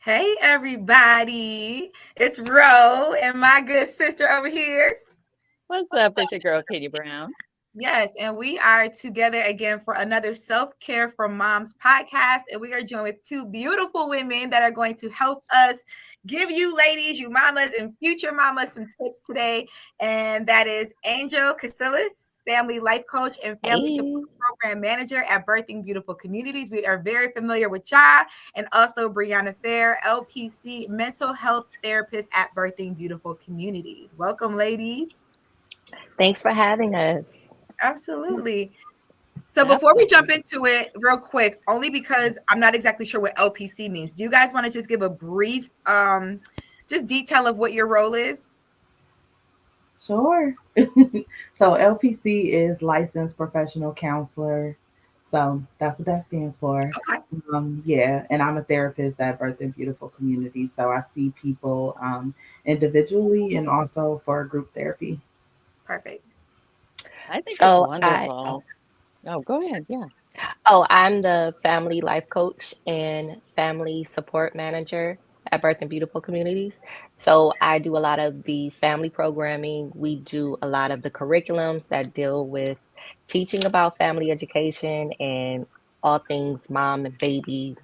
Hey everybody, it's Ro and my good sister over here. What's up? It's your girl, Katie Brown. Yes, and we are together again for another Self Care for Moms podcast. And we are joined with two beautiful women that are going to help us give you ladies, you mamas, and future mamas some tips today. And that is Angel Casillas, family life coach and family support Hey. program manager at Birthing Beautiful Communities. We are very familiar with Ya, and also Brianna Fair, LPC mental health therapist at Birthing Beautiful Communities. Welcome, ladies. Thanks for having us. Absolutely. So before we jump Absolutely. into it, real quick, only because I'm not exactly sure what LPC means, do you guys want to just give a brief just detail of what your role is? Sure. So LPC is licensed professional counselor. So that's what that stands for. Okay, Yeah, and I'm a therapist at Birth and Beautiful Community. So I see people individually and also for group therapy. perfect. I think it's So I wonderful. Oh, go ahead. Yeah. I'm the family life coach and family support manager at Birth and Beautiful Communities. So I do a lot of the family programming. We do a lot of the curriculums that deal with teaching about family education and all things mom and baby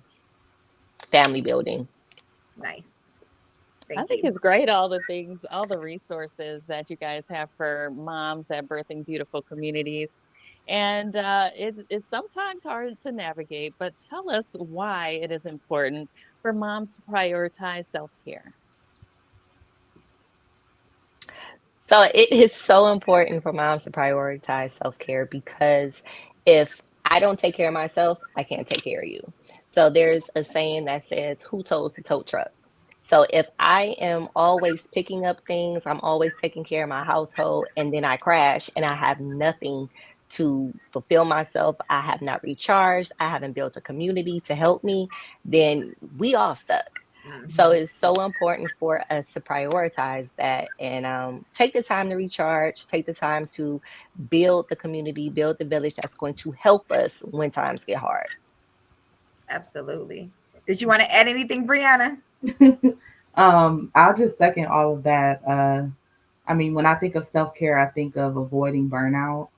family building. Nice. I Thank think you. it's great, all the things, all the resources that you guys have for moms at Birthing Beautiful Communities. And it's sometimes hard to navigate, but tell us why it is important for moms to prioritize self care. So it is so important for moms to prioritize self-care because if I don't take care of myself, I can't take care of you. So there's a saying that says, who tows the tow truck? So if I am always picking up things, I'm always taking care of my household, and then I crash and I have nothing to fulfill myself, I have not recharged, I haven't built a community to help me, then we all stuck. So Mhm. it's so important for us to prioritize that and take the time to recharge, take the time to build the community, build the village that's going to help us when times get hard. Absolutely. Did you want to add anything, Brianna? I'll just second all of that. I mean, when I think of self care, I think of avoiding burnout.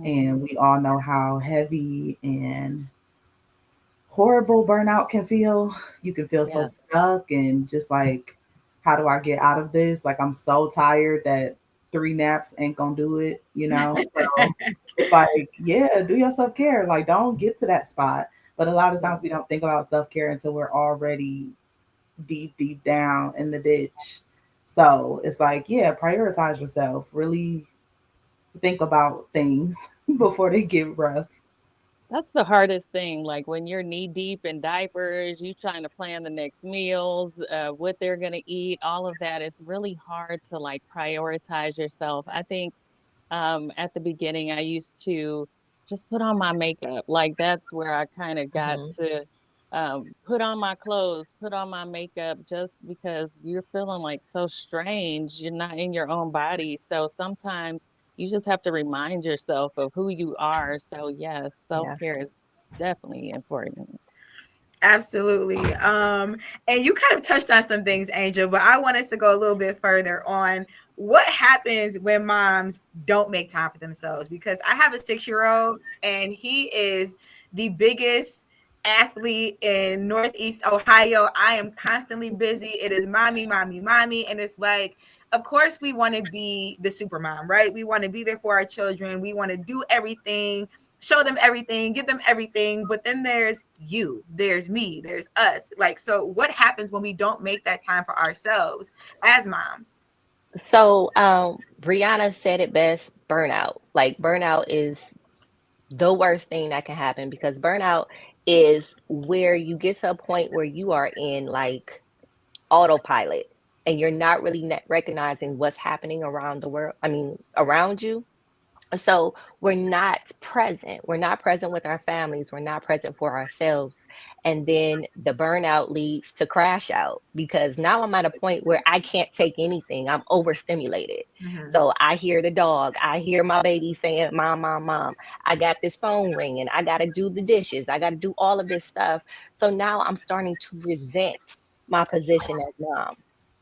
And Mhm. we all know how heavy and horrible burnout can feel. You can feel so Yes. stuck and just like, how do I get out of this? Like, I'm so tired that 3 naps ain't gonna do it, you know? So it's like, yeah, do your self care. Like, don't get to that spot. But a lot of times we don't think about self care until we're already deep, deep down in the ditch. So it's like, yeah, prioritize yourself. Really think about things before they get rough. That's the hardest thing. Like when you're knee deep in diapers, you trying to plan the next meals, what they're gonna eat, all of that. It's really hard to like prioritize yourself. I think at the beginning, I used to just put on my makeup. Like that's where I kind of got Hmm. to put on my clothes, put on my makeup, just because you're feeling like so strange. You're not in your own body. So sometimes you just have to remind yourself of who you are. So, yes, self Yeah. care is definitely important. Absolutely. And you kind of touched on some things, Angel, but I want us to go a little bit further on what happens when moms don't make time for themselves. Because I have a 6 year old and he is the biggest athlete in Northeast Ohio. I am constantly busy. It is mommy, mommy, mommy. And it's like, of course, we want to be the super mom, right? We want to be there for our children. We want to do everything, show them everything, give them everything. But then there's you, there's me, there's us. Like, so what happens when we don't make that time for ourselves as moms? So Brianna said it best, burnout. Like burnout is the worst thing that can happen because burnout is where you get to a point where you are in like autopilot and you're not really recognizing what's happening around the world. I mean, around you. So we're not present. We're not present with our families. We're not present for ourselves. And then the burnout leads to crash out because now I'm at a point where I can't take anything. I'm overstimulated. Mhm. So I hear the dog. I hear my baby saying, Mom, Mom, Mom. I got this phone ringing. I got to do the dishes. I got to do all of this stuff. So now I'm starting to resent. my position as mom.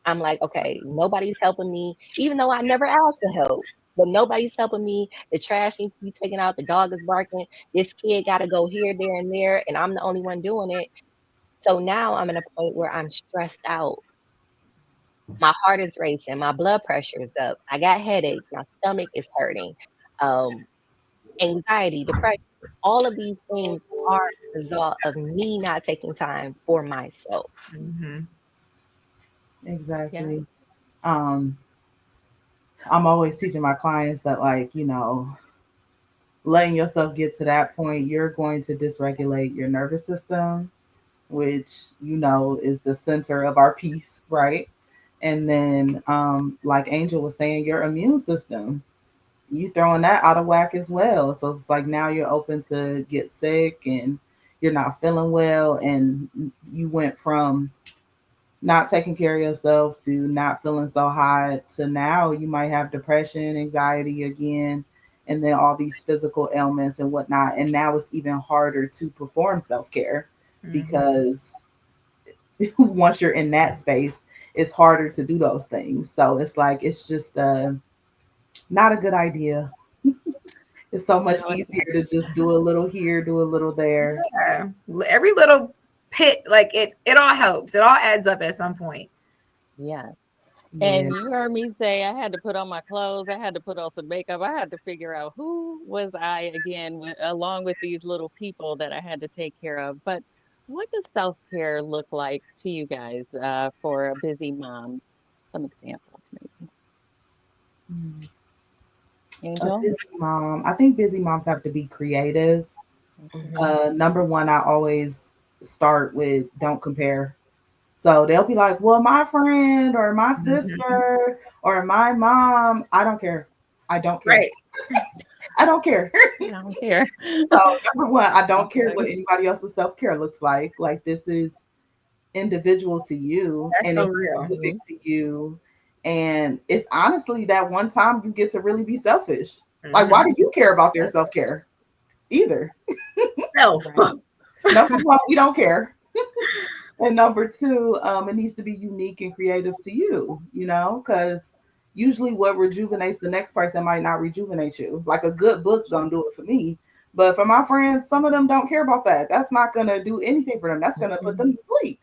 I'm like, okay, nobody's helping me, even though I never asked for help. But nobody's helping me. The trash needs to be taken out. The dog is barking. This kid got to go here, there, and there, and I'm the only one doing it. So now I'm at a point where I'm stressed out. My heart is racing. My blood pressure is up. I got headaches. My stomach is hurting. Um, Anxiety, depression. All of these things are a result of me not taking time for myself. Mhm. Exactly. Yes. Um, I'm always teaching my clients that, like, letting yourself get to that point, you're going to dysregulate your nervous system, which, is the center of our peace, right? And then, like Angel was saying, your immune system, you throwing that out of whack as well. So it's like now you're open to get sick and you're not feeling well. And you went from not taking care of yourself to not feeling so hot to now you might have depression, anxiety again, and then all these physical ailments and whatnot. And now it's even harder to perform self care Mhm. because once you're in that space, it's harder to do those things. So it's like, it's just not a good idea. It's so much No, it's easier to just do a little here, do a little there. Yeah. Every little pit, like it all helps. It all adds up at some point. yes. Yeah. And you heard me say I had to put on my clothes, I had to put on some makeup, I had to figure out who was I again, along with these little people that I had to take care of. But what does self-care look like to you guys for a busy mom? Some examples, maybe. Mm. A Angel? busy mom. I think busy moms have to be creative. Mhm. Hmm. Number one, I always start with don't compare. So they'll be like, well, my friend or my Mhm. sister or my mom, I don't care. I don't care. Right. I don't care. I don't care. So number one, I don't care what Okay. anybody else's self care looks like. Like this is individual to you That's and so it's real. specific Mhm. to you. And it's honestly that one time you get to really be selfish. Like, why Mhm. do you care about their Yep. self care either? Self. Right. Number one, we don't care. And number two, it needs to be unique and creative to you, because usually what rejuvenates the next person might not rejuvenate you. Like a good book gonna do it for me. But for my friends, some of them don't care about that. That's not gonna do anything for them. That's gonna put them Mm-mm. to sleep.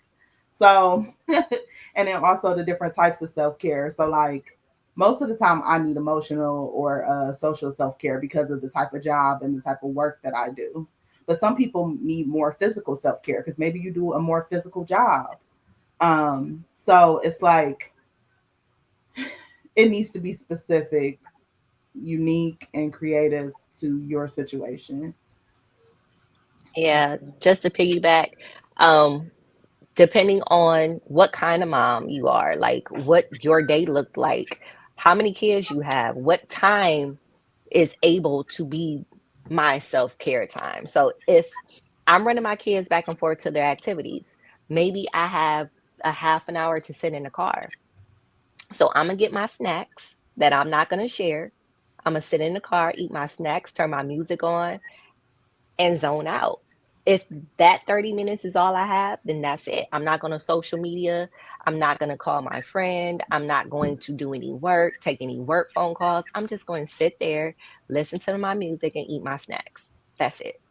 So, and then also the different types of self care. So, like, most of the time, I need emotional or social self care because of the type of job and the type of work that I do. But some people need more physical self care because maybe you do a more physical job. So it's like it needs to be specific, unique, and creative to your situation. Yeah, just to piggyback, um, depending on what kind of mom you are, like what your day looked like, how many kids you have, what time is able to be my self-care time. So if I'm running my kids back and forth to their activities, maybe I have a half an hour to sit in the car. So I'm gonna get my snacks that I'm not gonna share. I'm gonna sit in the car, eat my snacks, turn my music on, and zone out. If that 30 minutes is all I have, then that's it. I'm not going to social media. I'm not going to call my friend. I'm not going to do any work, take any work phone calls. I'm just going to sit there, listen to my music, and eat my snacks. That's it.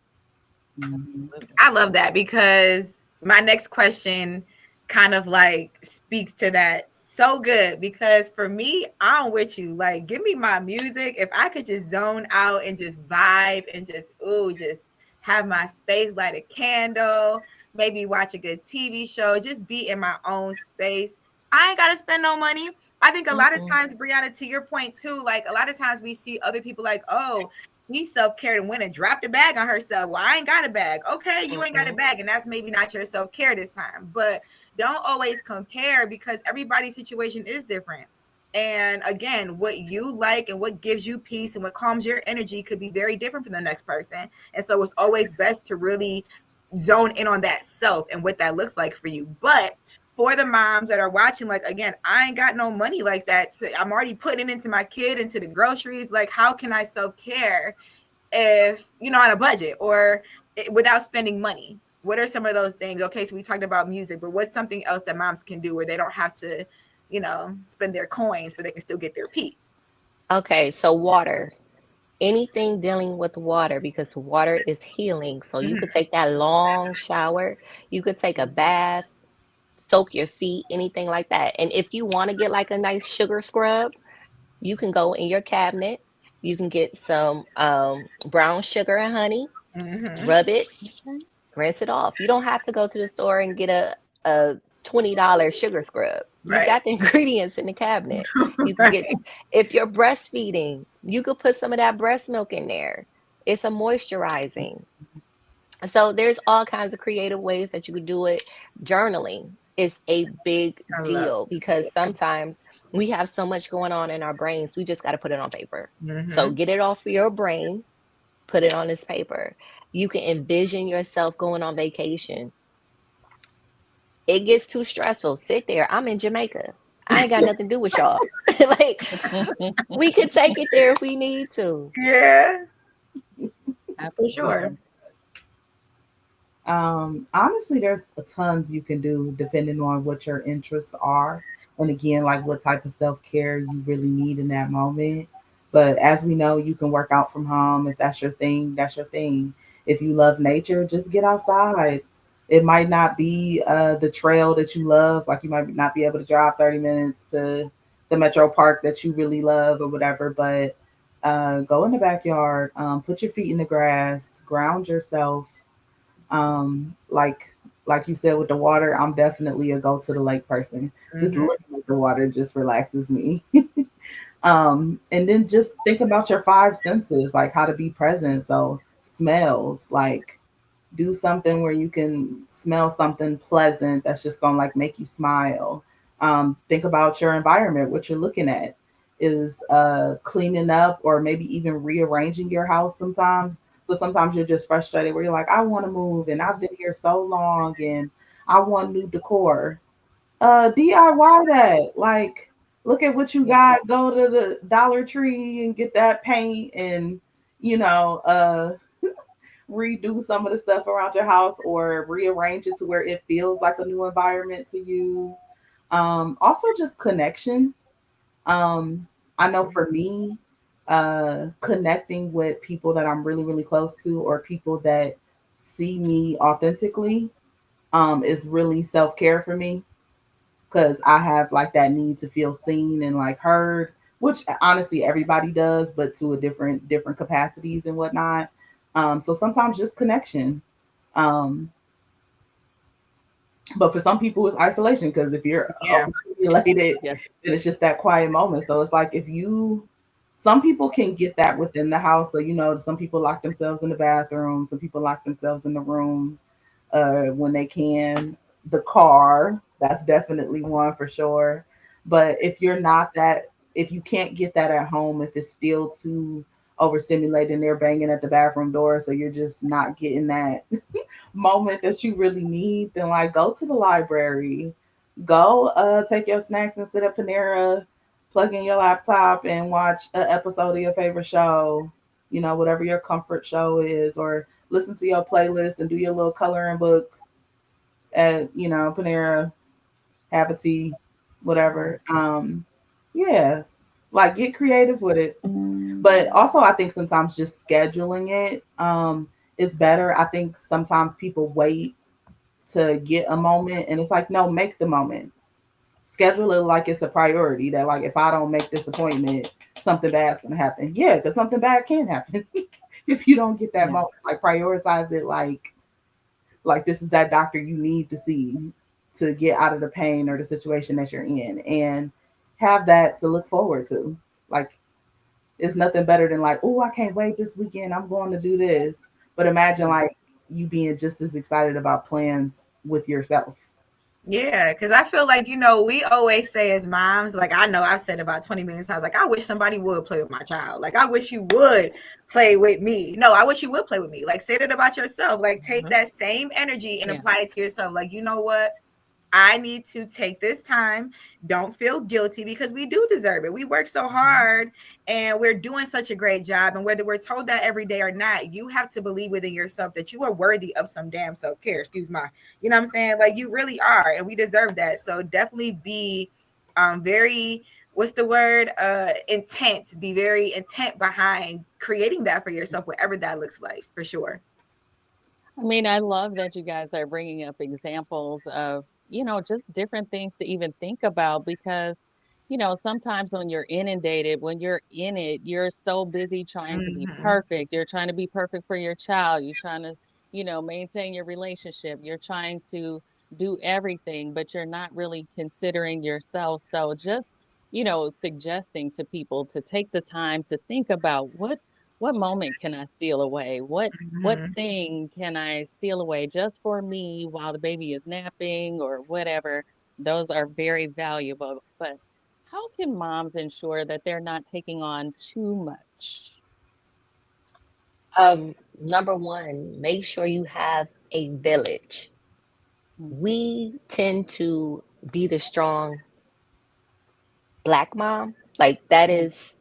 Mhm. Absolutely. I love that because my next question kind of like speaks to that so good because for me, I'm with you. Like, give me my music. If I could just zone out and just vibe and just, ooh, just have my space, light a candle, maybe watch a good TV show, just be in my own space. I ain't got to spend no money. I think a lot of Mm-mm, times, Brianna, to your point too, like a lot of times we see other people like, oh, she self-cared and went and dropped a bag on herself. Well, I ain't got a bag. Okay, you ain't got a mm-mm, bag, and that's maybe not your self-care this time. But don't always compare because everybody's situation is different. And again, what you like and what gives you peace and what calms your energy could be very different from the next person. And so it's always best to really zone in on that self and what that looks like for you. But for the moms that are watching, like again, I ain't got no money like that. I'm already putting it into my kid, into the groceries. Like, how can I self care if on a budget or without spending money? what are some of those things? Okay, so we talked about music, but what's something else that moms can do where they don't have to, spend their coins, but they can still get their peace? Okay, so water. Anything dealing with water, because water is healing. So you Hmm. could take that long shower, you could take a bath, soak your feet, anything like that. And if you want to get like a nice sugar scrub, you can go in your cabinet. You can get some brown sugar and honey, Hmm. rub it, Okay. rinse it off. You don't have to go to the store and get a $20 sugar scrub. You Right. got the ingredients in the cabinet. You could get, Right. if you're breastfeeding, you could put some of that breast milk in there. It's a moisturizing. So there's all kinds of creative ways that you could do it. Journaling is a big I love deal because sometimes we have so much going on in our brains, we just got to put it on paper. it. So Hmm. get it off of your brain, put it on this paper. You can envision yourself going on vacation. It gets too stressful. Sit there. I'm in Jamaica. I ain't got nothing to do with y'all. Like, we could take it there if we need to. Yeah, for Absolutely. sure. Honestly, there's tons you can do depending on what your interests are. And again, like what type of self care you really need in that moment. But as we know, you can work out from home. If that's your thing, that's your thing. If you love nature, just get outside. It might not be the trail that you love. Like you might not be able to drive 30 minutes to the metro park that you really love or whatever. But go in the backyard, put your feet in the grass, ground yourself, like you said with the water, I'm definitely a go to the lake person. Just Hmm. looking at the water just relaxes me. And then just think about your five senses, like how to be present. So smells, like do something where you can smell something pleasant that's just gonna like make you smile. Think about your environment, what you're looking at. Is cleaning up or maybe even rearranging your house sometimes. So sometimes you're just frustrated where you're like, I want to move and I've been here so long and I want new decor. DIY that. Like, look at what you Yeah. got. Go to the Dollar Tree and get that paint and you know, redo some of the stuff around your house or rearrange it to where it feels like a new environment to you. Also, just connection. Um, I know for me, connecting with people that I'm really, really close to or people that see me authentically is really self care for me because I have like that need to feel seen and like heard, which honestly everybody does, but to a different capacities and whatnot. So sometimes just connection. Um, but for some people it's isolation because if you're Yeah. overstimulated, Yes. then it's just that quiet moment. So it's like if you some people can get that within the house. So some people lock themselves in the bathroom, some people lock themselves in the room when they can. The car, that's definitely one for sure. But if you can't get that at home, if it's still too overstimulated and they're banging at the bathroom door, so you're just not getting that moment that you really need, then like go to the library, go take your snacks and sit at Panera, plug in your laptop and watch an episode of your favorite show, whatever your comfort show is, or listen to your playlist and do your little coloring book at Panera, have a tea, whatever. Yeah, like get creative with it. But also, I think sometimes just scheduling it is better. I think sometimes people wait to get a moment, and it's like, no, make the moment. Schedule it like it's a priority. That like, if I don't make this appointment, something bad's gonna happen. Yeah, because something bad can happen if you don't get that Yeah. moment. Like prioritize it like this is that doctor you need to see to get out of the pain or the situation that you're in and have that to look forward to. Like it's nothing better than like, oh, I can't wait this weekend. I'm going to do this. But imagine Yeah. like you being just as excited about plans with yourself. Yeah, because I feel like, we always say as moms, like I know I've said about 20 million times, like I wish somebody would play with my child. Like I wish you would play with me. No, I wish you would play with me. Like say that about yourself. Like take Mhm. that same energy and Yeah. apply it to yourself. Like, you know what? I need to take this time. Don't feel guilty because we do deserve it. We work so hard and we're doing such a great job. And whether we're told that every day or not, you have to believe within yourself that you are worthy of some damn self care. Excuse my, you know what I'm saying? Like you really are. And we deserve that. So definitely be very, what's the word? Intent. Be very intent behind creating that for yourself, whatever that looks like, for sure. I mean, I love that you guys are bringing up examples of, just different things to even think about because, sometimes when you're inundated, when you're in it, you're so busy trying to be Hmm. perfect. You're trying to be perfect for your child. You're trying to, maintain your relationship. You're trying to do everything, but you're not really considering yourself. So just, suggesting to people to take the time to think about what moment can I steal away? What Hmm. thing can I steal away just for me while the baby is napping or whatever? Those are very valuable. But how can moms ensure that they're not taking on too much? Number one, make sure you have a village. Mm, We tend to be the strong black mom. Like that mm, is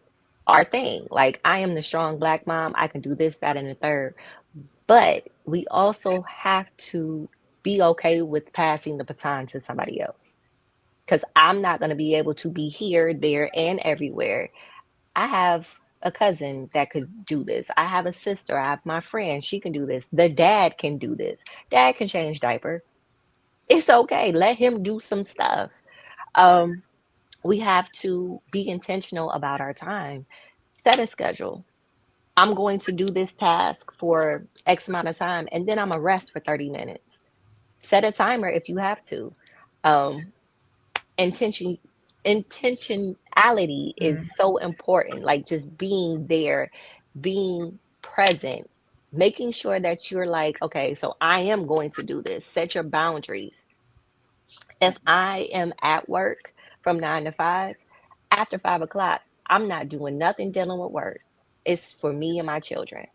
our thing. Like I am the strong black mom. I can do this, that, and the third. But we also have to be okay with passing the baton to somebody else. Because I'm not going to be able to be here, there, and everywhere. I have a cousin that could do this. I have a sister. I have my friend. She can do this. The dad can do this. Dad can change diaper. It's okay. Let him do some stuff. Um, we have to be intentional about our time. Set a schedule. I'm going to do this task for X amount of time, and then I'm gonna rest for 30 minutes. Set a timer if you have to. Um, intention Intentionality is so important, like just being there, being present, making sure that you're like, okay, so I am going to do this. Set your boundaries. If I am at work from 9 to 5, after 5 o'clock, I'm not doing nothing dealing with work. It's for me and my children.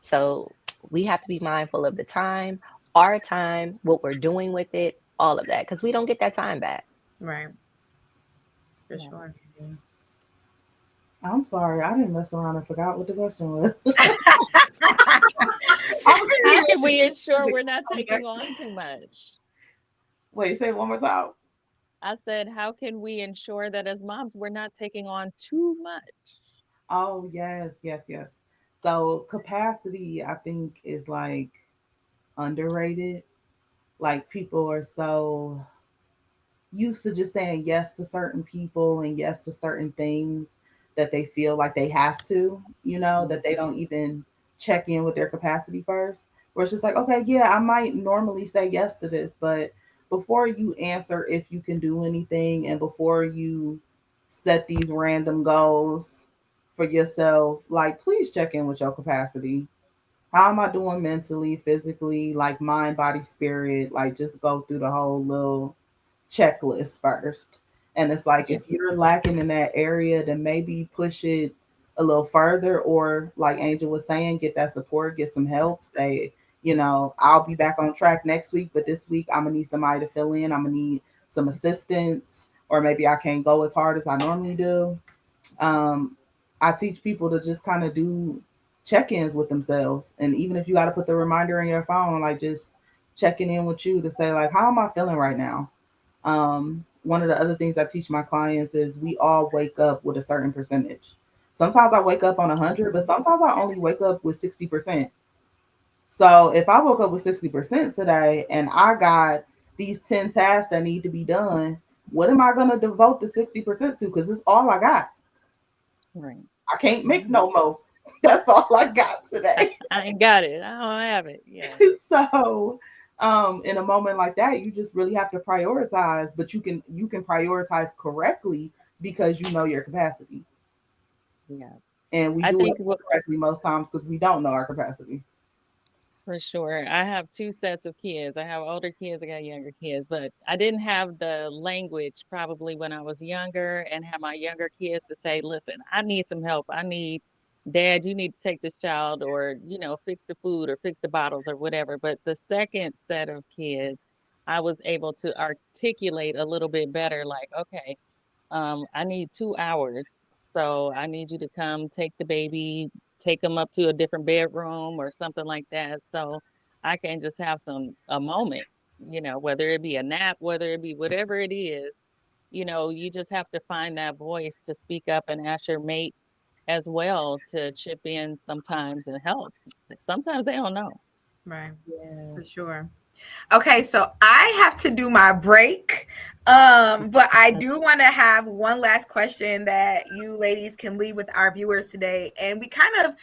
So we have to be mindful of the time, our time, what we're doing with it, all of that, because we don't get that time back. Right, for sure. yes. I'm sorry, I didn't mess around and forgot what the question was. I'm How serious. can we ensure we're not taking on too much? Wait, say it one more time. I said, how can we ensure that as moms we're not taking on too much? Oh, yes, yes, yes. So capacity, I think, is like underrated. Like people are so used to just saying yes to certain people and yes to certain things that they feel like they have to, that they don't even check in with their capacity first. Where it's just like, okay, yeah, I might normally say yes to this, but before you answer if you can do anything and before you set these random goals for yourself, like please check in with your capacity. How am I doing mentally, physically, like mind, body, spirit? Like just go through the whole little checklist first. And it's like Yeah. if you're lacking in that area, then maybe push it a little further, or like Angel was saying, get that support, get some help. Say, I'll be back on track next week, but this week I'm gonna need somebody to fill in. I'm gonna need some assistance, or maybe I can't go as hard as I normally do. um, I teach people to just kind of do check-ins with themselves, and even if you got to put the reminder in your phone, like just checking in with you to say like, how am I feeling right now? One of the other things I teach my clients is we all wake up with a certain percentage. Sometimes I wake up on 100, but sometimes I only wake up with 60%. So if I woke up with 60% today and I got these 10 tasks that need to be done, what am I going to devote the 60% to? Because it's all I got. Right. I can't make Yeah. no more. That's all I got today. I ain't got it. I don't have it. Yeah. So in a moment like that, you just really have to prioritize, but you can prioritize correctly because you know your capacity. Yes. And we I do it think what correctly most times because we don't know our capacity. For sure. I have two sets of kids. I have older kids, I got younger kids, but I didn't have the language probably when I was younger and have my younger kids to say, listen, I need some help. I need dad, you need to take this child or, fix the food or fix the bottles or whatever. But the second set of kids, I was able to articulate a little bit better, like, okay, I need 2 hours. So I need you to come take the baby, take them up to a different bedroom or something like that. So I can just have a moment, whether it be a nap, whether it be whatever it is, you just have to find that voice to speak up and ask your mate as well to chip in sometimes and help. Sometimes they don't know. Right. Yeah. For sure. Okay, so I have to do my break. But I do want to have one last question that you ladies can leave with our viewers today. And we kind of,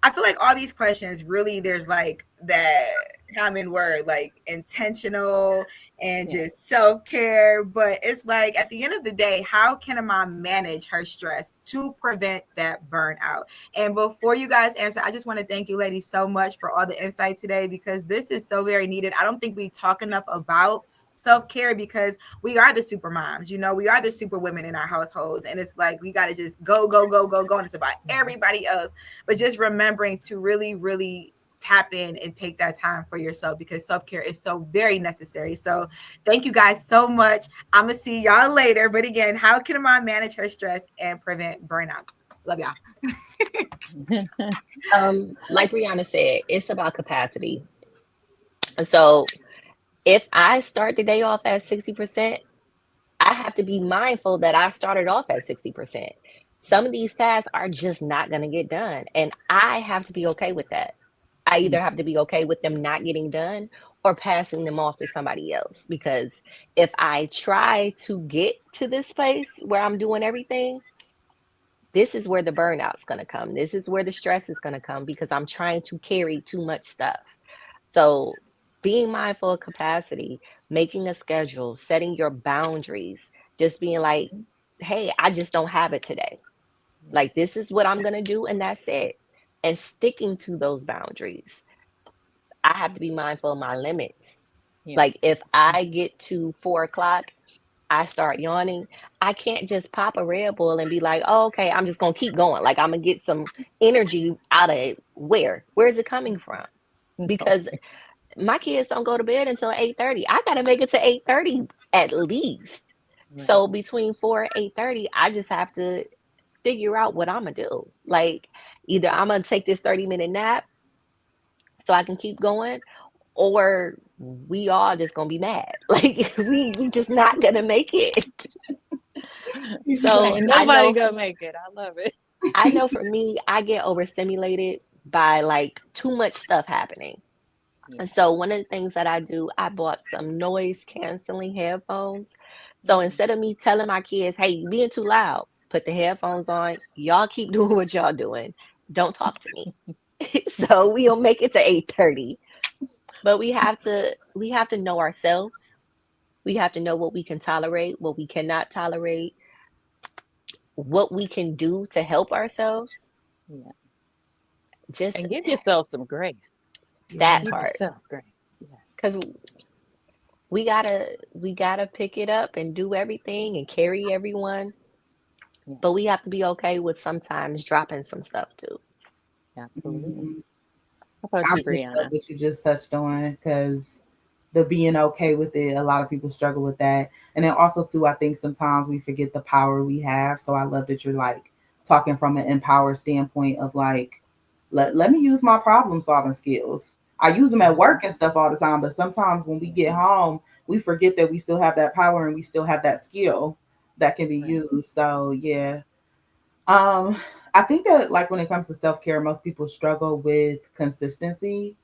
I feel like all these questions really, there's like that common word, like intentional and Yeah. just self care. But it's like at the end of the day, how can a mom manage her stress to prevent that burnout? And before you guys answer, I just want to thank you ladies so much for all the insight today because this is so very needed. I don't think we talk enough about self-care because we are the super moms, we are the super women in our households, and it's like we got to just go go go go go, and it's about everybody else, but just remembering to really really tap in and take that time for yourself because self-care is so very necessary. So thank you guys so much. I'm gonna see y'all later, but again, how can a mom manage her stress and prevent burnout? Love y'all. Like Brianna said, it's about capacity. So if I start the day off at 60%, I have to be mindful that I started off at 60%. Some of these tasks are just not going to get done. And I have to be okay with that. I either have to be okay with them not getting done or passing them off to somebody else. Because if I try to get to this place where I'm doing everything, this is where the burnout's going to come. This is where the stress is going to come because I'm trying to carry too much stuff. So, being mindful of capacity, making a schedule, setting your boundaries, just being like, hey, I just don't have it today. Like, this is what I'm going to do, and that's it. And sticking to those boundaries. I have to be mindful of my limits. Like, Yes. if I get to 4 o'clock, I start yawning, I can't just pop a Red Bull and be like, oh, okay, I'm just going to keep going. Like, I'm going to get some energy out of it. Where is it coming from? No. Because my kids don't go to bed until 8:30. I got to make it to 8:30 at least. Right. So between 4 and 8:30, I just have to figure out what I'm going to do. Like, either I'm going to take this 30-minute nap so I can keep going, or we all just going to be mad. Like, we just not going to make it. So Ain't I nobody know gonna make it. I love it. I know for me, I get overstimulated by like too much stuff happening. Yeah. And so one of the things that I do, I bought some noise canceling headphones. So Mhm. instead of me telling my kids, hey, you being too loud, put the headphones on. Y'all keep doing what y'all doing. Don't talk to me. So we'll make it to 8:30. But we have to know ourselves. We have to know what we can tolerate, what we cannot tolerate, what we can do to help ourselves. Yeah. Just And give yourself some grace. that Give Yes. part. yourself grace. Yes. Because we gotta pick it up and do everything and carry everyone, Yeah. but we have to be okay with sometimes dropping some stuff too. Absolutely. Mhm. How about I you, really love Brianna? what you just touched on because the being okay with it, a lot of people struggle with that. And then also too, I think sometimes we forget the power we have. So I love that you're like talking from an empowered standpoint of like, let me use my problem solving skills. I use them at Mhm. work and stuff all the time, but sometimes when we get home, we forget that we still have that power and we still have that skill that can be Right. used. So yeah. Um, I think that like when it comes to self care, most people struggle with consistency.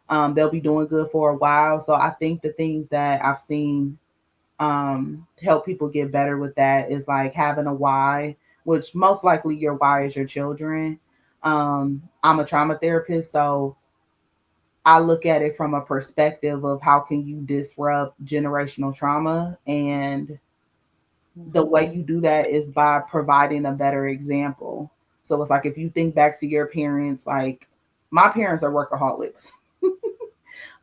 They'll be doing good for a while. So I think the things that I've seen help people get better with that is like having a why, which most likely your why is your children. I'm a trauma therapist, so I look at it from a perspective of how can you disrupt generational trauma, and the Mhm. way you do that is by providing a better example. So it's like if you think back to your parents, like my parents are workaholics.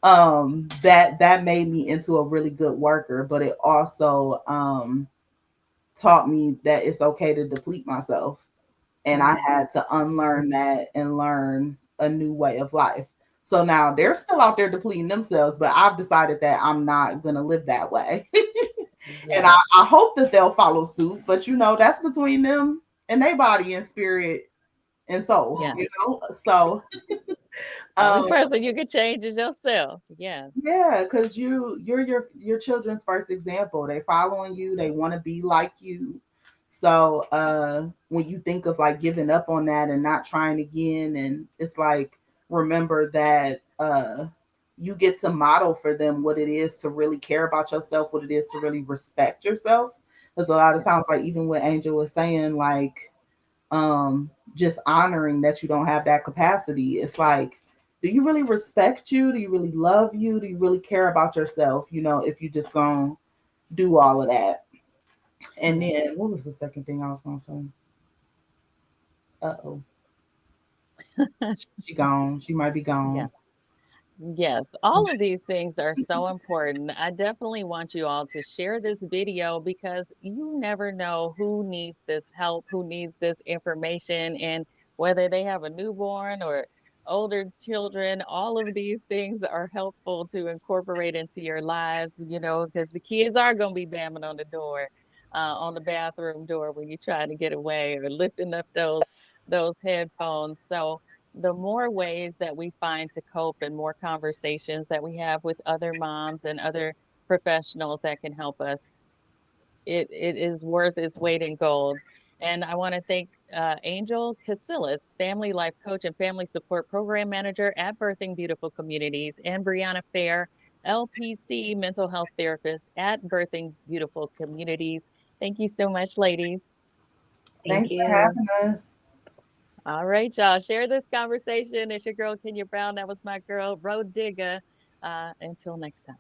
That made me into a really good worker, but it also taught me that it's okay to deplete myself, and I Mhm. had to unlearn that and learn a new way of life. So now they're still out there depleting themselves, but I've decided that I'm not gonna live that way. And Yes. I hope that they'll follow suit, but that's between them and their body and spirit and soul, Yes. So Only um person you can change is yourself. Yes. yeah, because you're your children's first example. They following you, they want to be like you. So when you think of like giving up on that and not trying again, and it's like remember that you get to model for them what it is to really care about yourself, what it is to really respect yourself. Because a lot of Yes. times, like even what Angel was saying, like just honoring that you don't have that capacity. It's like, do you really respect you? Do you really love you? Do you really care about yourself? If you just gonna do all of that. And Yes. then what was the second thing I was gonna say? Uh-oh. She gone. She might be gone. Yes. Yes, all of these things are so important. I definitely want you all to share this video because you never know who needs this help, who needs this information, and whether they have a newborn or older children, all of these things are helpful to incorporate into your lives, because the kids are going to be banging on the door, on the bathroom door when you're trying to get away or lifting up those headphones. So, the more ways that we find to cope and more conversations that we have with other moms and other professionals that can help us, it is worth its weight in gold. And I want to thank Angel Casillas, family life coach and family support program manager at Birthing Beautiful Communities, and Brianna Fair, LPC mental health therapist at Birthing Beautiful Communities. Thank you so much, ladies. Thank Thanks for you. having us. All right, y'all. Share this conversation. It's your girl, Kenya Brown. That was my girl, Road Digger. Until next time.